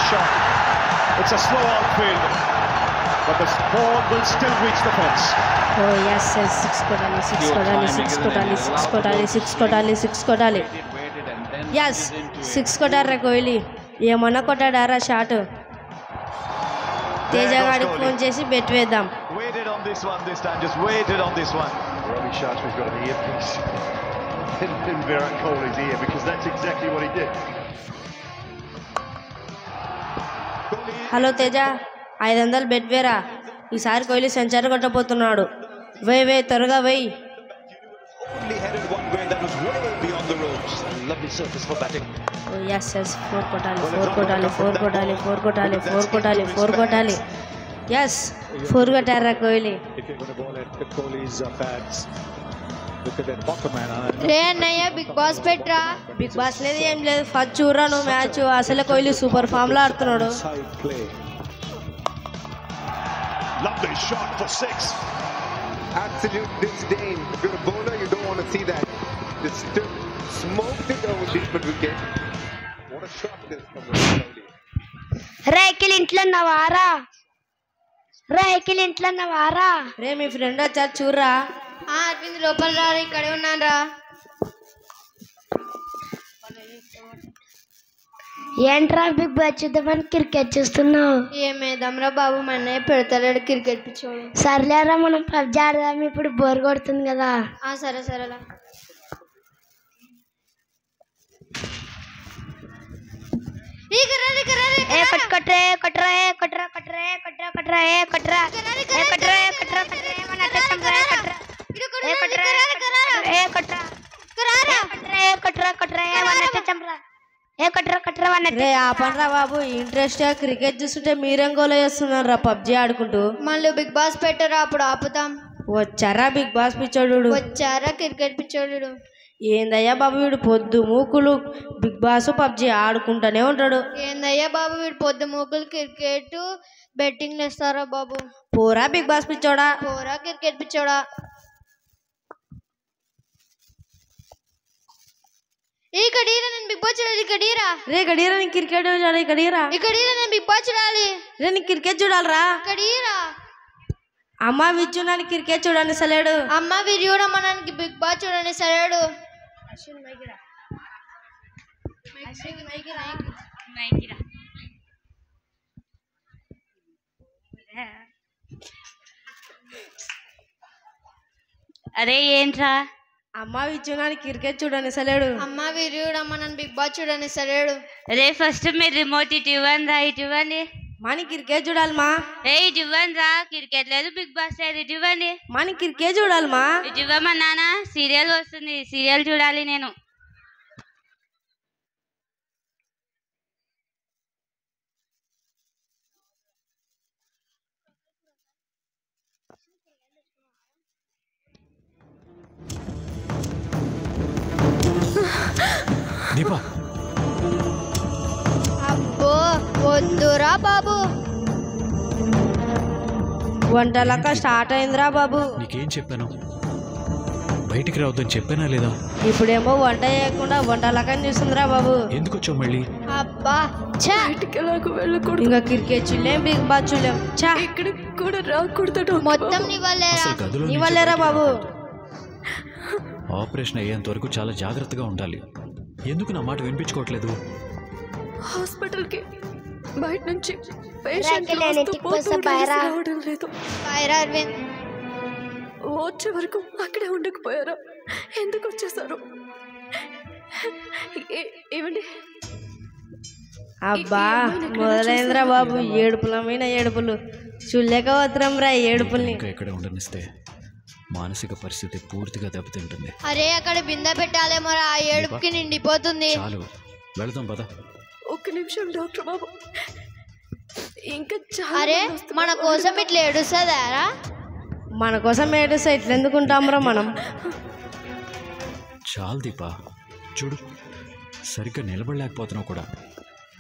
shot. It's a slow outfield, but the ball will still reach the fence. Oh yes, yes, six కొట్టాలి. Yes, six కొట్టారా కోహ్లీ. ఏమన్నా కొట్టాడారా shot. Teja గారికి phone చేసి bet వేద్దాం. Waited on this one this time, just waited on this one. Ravi Shastri's got an earpiece in Virat Kohli's ear because that's exactly what he did. Hello Teja, 500 bet వేరా. ఈసారి Kohli century కొట్టబోతున్నాడు. వే త్వరగా వెయ్యి. Only headed one way that was way beyond the ropes. Lovely surface for batting. Oh yes, 4 కొట్టాలి. Yes, 4 కొట్టారా Kohli. If you're going to bowl at Kohli's pads, look at that bottom man. రే అన్నయ్య Bigg Boss పెట్రా. Bigg Boss లేదు ఏం లేదు. First చూడరా నువ్వు మ్యాచ్. అసలే కోహ్లీ సూపర్ ఫామ్ లో ఆడుతున్నాడు. Side play. Lovely shot for 6. Absolute disdain. If you're a bowler, you don't want to see that. Just stood, smoked it over deep wicket. What a shot this from Kohli. రేకిల్ ఇంట్లో ఉన్నవారా. రే మీ friend వచ్చారు చూడరా. అరవింద్ లోపల రా, ఇక్కడే ఉన్నాను రా. ఏంట్రా big boss చూద్దామని క్రికెట్ చూస్తున్నావు? ఏమేద్దాంరా బాబు, మన అన్నయ్య పెడతాడు క్రికెట్ పిచ్చోడు. సర్లేరా మనం పబ్జి ఆడదాం, ఇప్పుడు బోర్ కొడుతుంది కదా. సరేలా ఆపండ్రా బాబు. ఇంట్రెస్ట్ క్రికెట్ చూస్తుంటే మీరేం గోల చేస్తున్నారు రా పబ్జి ఆడుకుంటూ. మళ్ళీ బిగ్ బాస్ పెట్టరా, అప్పుడు ఆపుతాం. వచ్చారా బిగ్ బాస్ పిచ్చోడు? వచ్చారా క్రికెట్ పిచ్చోడు? ఏందయ్యా బాబు వీడు పొద్దు మూకులు బిగ్ బాస్ పబ్జి ఆడుకుంటూనే ఉంటాడు. ఏందయ్యా బాబు వీడు పొద్దు మూకులు క్రికెట్ బెట్టింగ్ వేస్తారా బాబు? పోరా బిగ్ బాస్ పిచ్చోడా, పోరా క్రికెట్ పిచ్చోడా. నేను బిగ్ బాస్ చూడాలి. రే గడీరా నేను క్రికెట్ చూడాలి. నేను బిగ్ బాస్ చూడాలి. రే నీ క్రికెట్ చూడాలరా. అమ్మ విచ్చున్నాను క్రికెట్ చూడని సలేడు. అమ్మ విరియుడమ్మనానికి బిగ్ బాస్ చూడని సలేడు. అరే ఏంట్రా? అమ్మ విచ్చున్నాను క్రికెట్ చూడని సలేడు. అమ్మ విరియుడమ్మ నన్ను బిగ్ బాస్ చూడని సలేడు. రే ఫస్ట్ మీరు రిమోట్ ఇటు ఇవ్వండి. మాని క్రికెట్ చూడాలమ్మా. ఇటు ఇవ్వండి రా. క్రికెట్ లేదు బిగ్ బాస్ లేదు, ఇటు ఇవ్వండి. మాని క్రికెట్ చూడాలమ్మా. ఇటు ఇవ్వమా నాన్న, సీరియల్ వస్తుంది, సీరియల్ చూడాలి నేను. దీపా, అబ్బో వద్దురా బాబు. వంటలక్క స్టార్ట్ అయిందిరా బాబు. నీకేం చెప్పాను? బయటికి రావద్దని చెప్పానా లేదా? ఇప్పుడేమో వంట చేయకుండా వంటలక్కని చూస్తుందిరా బాబు. ఎందుకు వచ్చావు మళ్ళీ? అబ్బా ఇంకా క్రికెట్ చూడలేం, బిగ్ బాస్ చూడలేం. ఇక్కడికి కూడా రాకూడదు. మొత్తం ఇవ్వలేరా బాబు. ఆపరేషన్ అయ్యేంత వరకు చాలా జాగ్రత్తగా ఉండాలి. ఎందుకు నా మాట వినిపించుకోవట్లేదు? హాస్పిటల్కి బయట నుంచి వచ్చే వరకు అక్కడే ఉండకపోయారా? ఎందుకు వచ్చేసారు? ఏమండి? అబ్బా మొదలైందిరా బాబు ఏడుపులు చూడలేక వద్దురం రా ఏడుపుల్ని. ఇంకా ఇక్కడ ఉండనిస్తే మానసిక పరిస్థితి పూర్తిగా దెబ్బతింటుంది. అరే అక్కడ బిందె పెట్టాలేమో, ఆ ఏడుపుకి నిండిపోతుంది. చాలు వెళదాం పద. ఒక్క నిమిషం డాక్టర్ బాబు, ఇంకా అరే మన కోసం ఇట్లా ఏడుస్తుందారా? మన కోసం ఏడుస్తా ఇట్లా ఎందుకుంటాంరా మనం? చాలు దీపా, చూడు సరిగ్గా నిలబడలేకపోతున్నావు కూడా.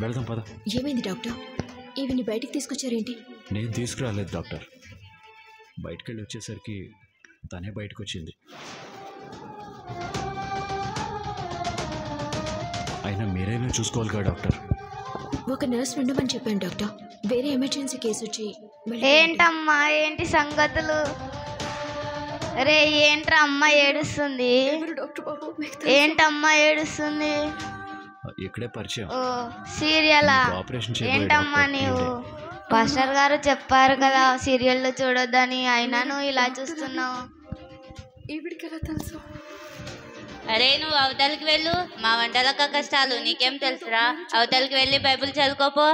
వెళదాం పద. ఏమైంది డాక్టర్? ఇవిని బయటికి తీసుకొచ్చారేంటి? నేను తీసుకురాలేదు డాక్టర్. బయటకు వెళ్ళి వచ్చేసరికి తనే బయటకు వచ్చింది. అయినా మీరైనా చూసుకోవాలిగా డాక్టర్. ఒక నర్స్ ఉండమని చెప్పాను డాక్టర్. వేరే ఎమర్జెన్సీ కేసు వచ్చి ఏంటమ్మా ఏంటి సంగతులు? రే ఏంట్రా అమ్మ ఏడుస్తుంది? డాక్టర్ బాబు ఏంటమ్మా ఏడుస్తుంది? ఇక్కడే పరిచయం. ఓ సీరియలా? ఆపరేషన్ ఏంటమ్మా నీవు? పాస్టర్ గారు చెప్పారు కదా సీరియల్లో చూడొద్దని, అయినా నువ్వు ఇలా చూస్తున్నావు. ఈవిడికి ఎలా తెలుసు? అరే నువ్వు అవతలికి వెళ్ళు, మా వంటలక్క కష్టాలు నీకేం తెలుసురా? అవతలికి వెళ్ళి బైబిల్ చదువుకోపో.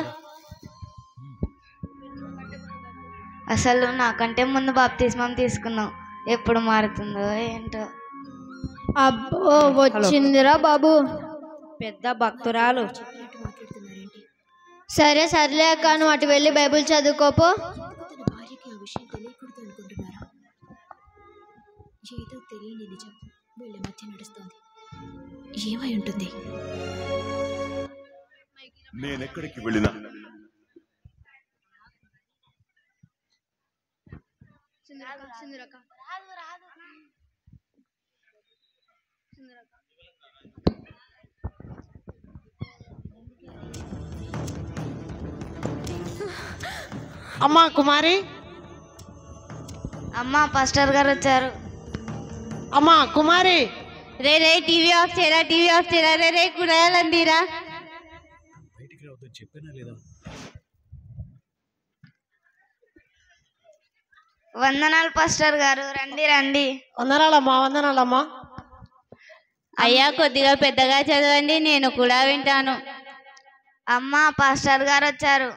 అసలు నాకంటే ముందు బాప్తిస్మం తీసుకున్నావు, ఎప్పుడు మారుతుందో ఏంటో. అబ్బో వచ్చిందిరా బాబు, పెద్ద భక్తురాలు. సరే సర్లే అక్క, నువ్వు అటు వెళ్ళి బైబిల్ చదువుకోపో. తన భార్యకి ఆ విషయం తెలియకూడదు అనుకుంటున్నారా? ఏదో తెలియని నిజం వీళ్ళ మధ్య నడుస్తోంది. ఏమై ఉంటుంది? నేనెక్కడికి వెళ్ళినా అమ్మా కుమారి, అమ్మా పాస్టర్ గారు వచ్చారు. అమ్మా కుమారి. రే రే టీవీ ఆఫ్ చేయరా, టీవీ ఆఫ్ చేయరా. రే రే కూరగాయలందిరా. బయటికి రావద్దని చెప్పానా లేదా? వందనాలు పాస్టర్ గారు, రండి రండి. వందనాలమ్మా, వందనాలమ్మా. అయ్యా కొద్దిగా పెద్దగా చదవండి, నేను కూడా వింటాను. అమ్మా పాస్టర్ గారు వచ్చారు.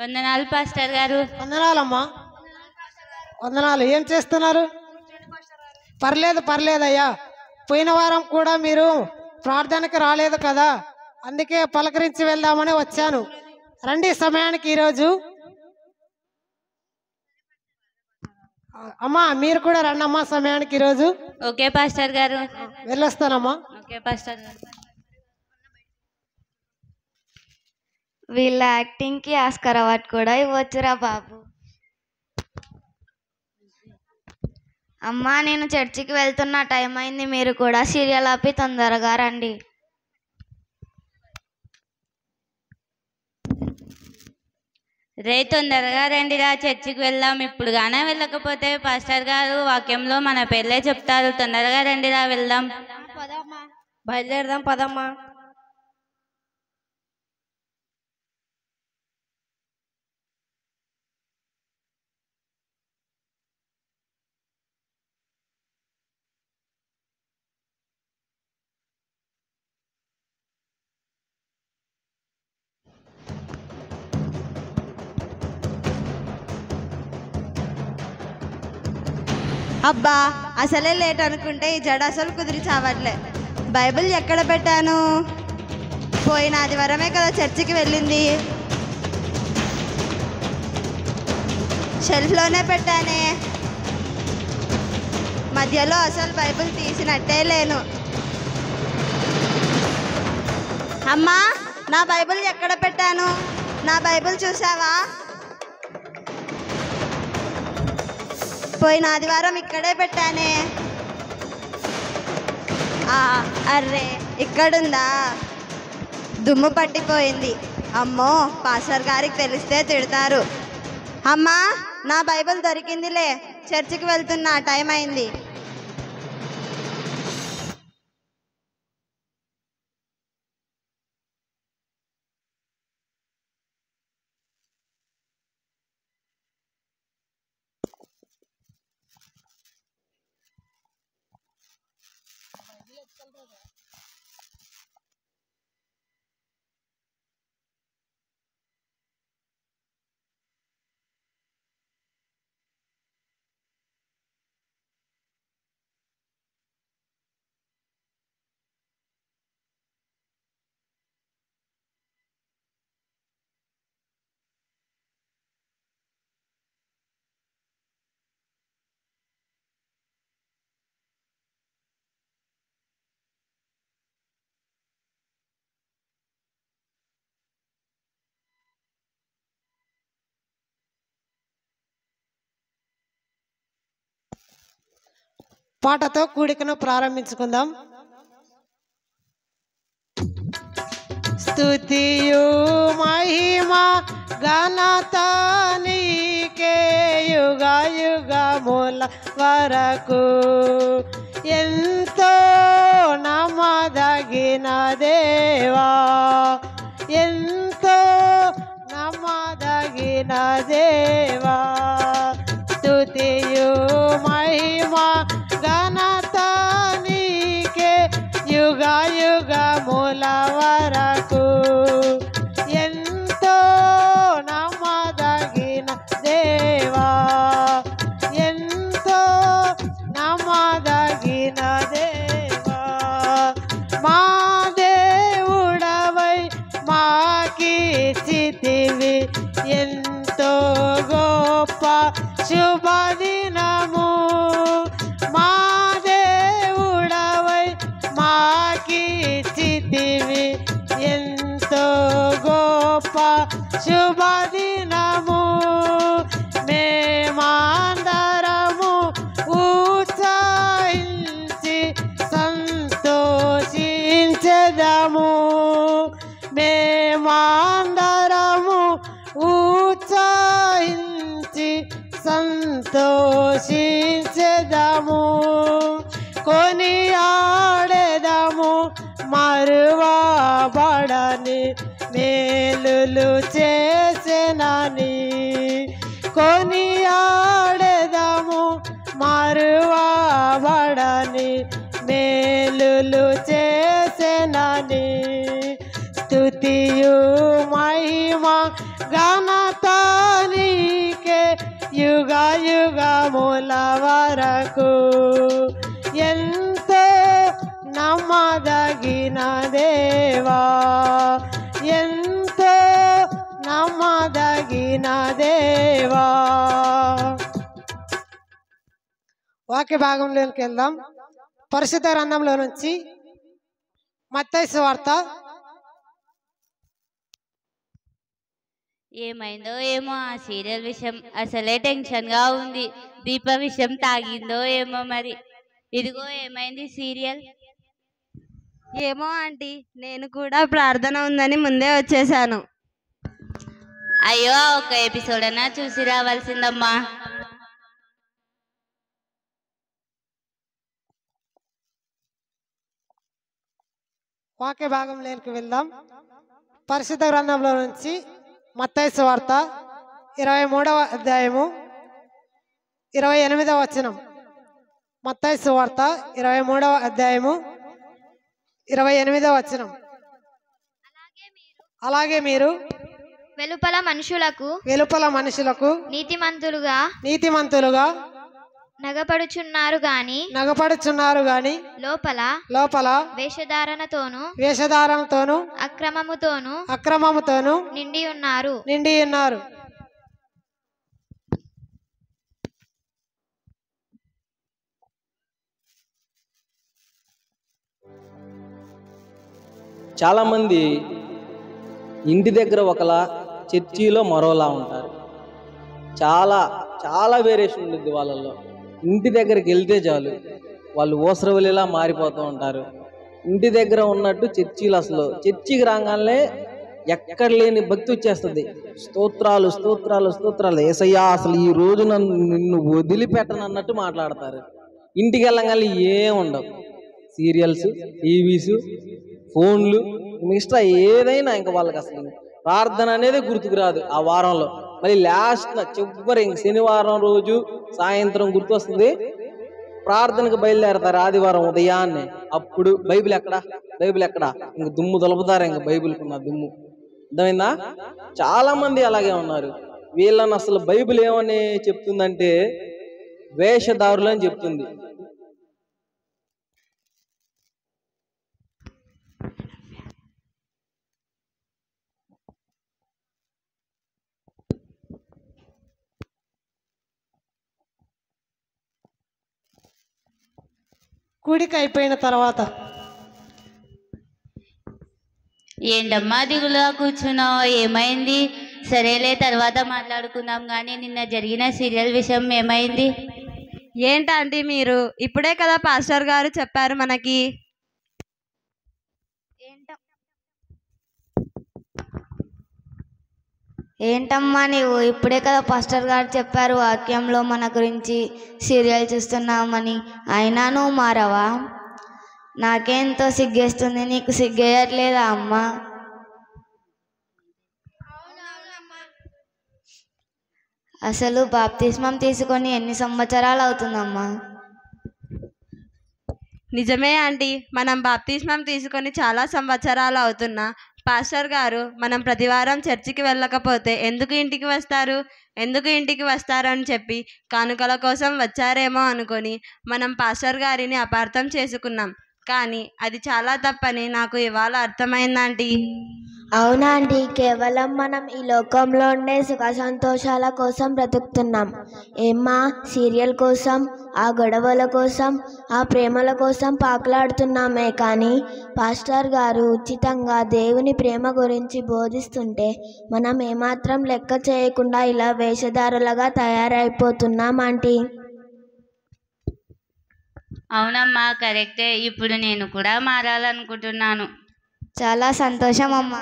వందనాలు పాస్టర్ గారు. వందనాలమ్మా, వందనాలు. ఏం చేస్తున్నారు? పర్లేదు పర్లేదయ్యా, పోయిన వారం కూడా మీరు ప్రార్థనకి రాలేదు కదా, అందుకే పలకరించి వెళ్దామని వచ్చాను. రండి సమయానికి ఈరోజు. అమ్మా మీరు కూడా రండమ్మా సమయానికి ఈరోజు. ఓకే పాస్టర్ గారు. వెళ్ళొస్తానమ్మా. ఓకే పాస్టర్ గారు. వీళ్ళ యాక్టింగ్ కి ఆస్కార్ అవార్డు కూడా ఇవ్వచ్చురా బాబు. అమ్మా నేను చర్చికి వెళ్తున్న టైం అయింది, మీరు కూడా సీరియల్ ఆపి తొందరగా రండి. రే తొందరగా రండిరా, చర్చికి వెళ్దాం. ఇప్పుడు గానే వెళ్ళకపోతే పాస్టర్ గారు వాక్యంలో మన పేర్లే చెప్తారు. తొందరగా రండిరా వెళ్దాం. బయలుదేరదాం పదమ్మా. అబ్బా అసలే లేట్ అనుకుంటే ఈ జడ అసలు కుదిరి చావట్లే. బైబిల్ ఎక్కడ పెట్టాను? పోయిన ఆదివారమే కదా చర్చికి వెళ్ళింది, షెల్ఫ్లోనే పెట్టానే. మధ్యలో అసలు బైబిల్ తీసినట్టే లేను. అమ్మా నా బైబిల్ ఎక్కడ పెట్టాను? నా బైబిల్ చూసావా? పోయిన ఆదివారం ఇక్కడే పెట్టానే. అర్రే ఇక్కడుందా? దుమ్ము పట్టిపోయింది. అమ్మో పాస్టర్ గారికి తెలిస్తే తిడతారు. అమ్మా నా బైబిల్ దొరికిందిలే, చర్చికి వెళ్తున్నా, టైం అయింది. పాటతో కూడికను ప్రారంభించుకుందాం. స్తుతియు మహిమ ఘనత నీకే యుగ యుగముల వరకు. ఎంతో నమ్మదగిన దేవా, ఎంతో నమ్మదగిన దేవా, స్తుతియు మహిమ ఘనత నీకే యుగ యుగముల వరకు. ఎంతో నమ్మదగిన దేవా, ఎంతో నమ్మదగిన దేవా, మా దేవుడవై మాకిచ్చితివి ఎంతో గొప్ప శుభదినము. మా దేవుడవై మాకిచ్చితివి ఎంతో గొప్ప శుభదినము. మేమందరము ఉత్సాహించి సంతోషించెదము. మేమందరము ఉత్సాహించి సంతోషించెదము. కొనియాడెదము మరువబడని మేలులు చేసెనని. కొనియాడెదము మరువబడని మేలులు చేసెనని. స్తుతియు మహిమ ఘనత నీకే యుగ యుగముల వరకు. ఎంతో నమ్మదగిన దేవా, ఎంతో నమ్మదగిన దేవా. వాక్య భాగంలోకి వెళ్దాం. పరిశుద్ధ గ్రంథంలో నుంచి మత్తయి సువార్త. ఏమైందో ఏమో ఆ సీరియల్ విషయం అసలే టెన్షన్గా ఉంది. దీప విషయం తాగిందో ఏమో మరి. ఇదిగో ఏమైంది సీరియల్? ఏమో ఆంటీ, నేను కూడా ప్రార్థన ఉందని ముందే వచ్చేసాను. అయ్యో, ఒక ఎపిసోడ్ అన్నా చూసి రావాల్సిందమ్మా. వాక్య భాగంలోకి వెళ్దాం. పరిశుద్ధ గ్రంథంలో నుంచి మత్తయి సువార్త 23వ అధ్యాయము 28వ వచనం. మత్తయి సువార్త 23వ అధ్యాయము 28వ వచనం. అలాగే మీరు వెలుపల మనుషులకు నీతిమంతులుగా నగపడుచున్నారు గాని లోపల వేషధారణతోను అక్రమముతోను నిండి ఉన్నారు. చాలామంది ఇంటి దగ్గర ఒకలా, చర్చిలో మరోలా ఉంటారు. చాలా చాలా వేరియేషన్ ఉంటుంది వాళ్ళల్లో. ఇంటి దగ్గరికి వెళ్తే చాలు వాళ్ళు ఊసరవలిలా మారిపోతూ ఉంటారు. ఇంటి దగ్గర ఉన్నట్టు చర్చిలు, అసలు చర్చికి రాగానే ఎక్కడ లేని భక్తి వచ్చేస్తుంది. స్తోత్రాలు స్తోత్రాలు స్తోత్రాలు. యేసయ్యా అసలు ఈ రోజు నిన్ను వదిలిపెట్టనన్నట్టు మాట్లాడతారు. ఇంటికి వెళ్ళగానే ఏముండవు. సీరియల్స్, టీవీస్, ఫోన్లు, మిగతా ఏదైనా ఇంకా వాళ్ళకి అసలు ప్రార్థన అనేది గుర్తుకు రాదు ఆ వారంలో. మళ్ళీ లాస్ట్ చివరి ఇంక శనివారం రోజు సాయంత్రం గుర్తొస్తుంది, ప్రార్థనకు బయలుదేరతారు ఆదివారం ఉదయాన్నే. అప్పుడు బైబిల్ ఎక్కడా ఇంక దుమ్ము తలుపుతారు, ఇంక బైబిల్కున్న దుమ్ము. అర్థమైందా? చాలా మంది అలాగే ఉన్నారు. వీళ్ళని అసలు బైబిల్ ఏమని చెప్తుందంటే వేషధారులు అని చెప్తుంది. కూడిక అయిపోయిన తర్వాత ఏంటమ్మా దిగులుగా కూర్చున్నావు? ఏమైంది? సరేలే, తర్వాత మాట్లాడుకుందాం. కానీ నిన్న జరిగిన సీరియల్ విషయం ఏమైంది? ఏంటంటే మీరు ఇప్పుడే కదా పాస్టర్ గారు చెప్పారు మనకి. ఏంటమ్మా నీవు ఇప్పుడే కదా పాస్టర్ గారు చెప్పారు వాక్యంలో మన గురించి సీరియల్ చూస్తున్నామని, అయినా నువ్వు మారవా? నాకేంతో సిగ్గేస్తుంది, నీకు సిగ్గేయట్లేదా అమ్మా? అసలు బాప్తిస్మం తీసుకొని ఎన్ని సంవత్సరాలు అవుతుందమ్మా? నిజమే ఆంటీ, మనం బాప్తిస్మం తీసుకొని చాలా సంవత్సరాలు అవుతున్నా పాస్టర్ గారు మనం ప్రతివారం చర్చికి వెళ్ళకపోతే ఎందుకు ఇంటికి వస్తారు అని చెప్పి కానుకల కోసం వచ్చారేమో అనుకొని మనం పాస్టర్ గారిని అపార్థం చేసుకున్నాం. కానీ అది చాలా తప్పని నాకు ఇవాళ అర్థమైందంటీ. అవునా అండి, కేవలం మనం ఈ లోకంలో ఉండే సుఖ సంతోషాల కోసం బ్రతుకుతున్నాం. ఏమ్మా, సీరియల్ కోసం, ఆ గొడవల కోసం, ఆ ప్రేమల కోసం పాకులాడుతున్నామే కానీ పాస్టర్ గారు ఉచితంగా దేవుని ప్రేమ గురించి బోధిస్తుంటే మనం ఏమాత్రం లెక్క చేయకుండా ఇలా వేషధారులుగా తయారైపోతున్నాం ఆంటీ. అవునమ్మా, కరెక్టే. ఇప్పుడు నేను కూడా మారాలనుకుంటున్నాను. చాలా సంతోషం అమ్మా.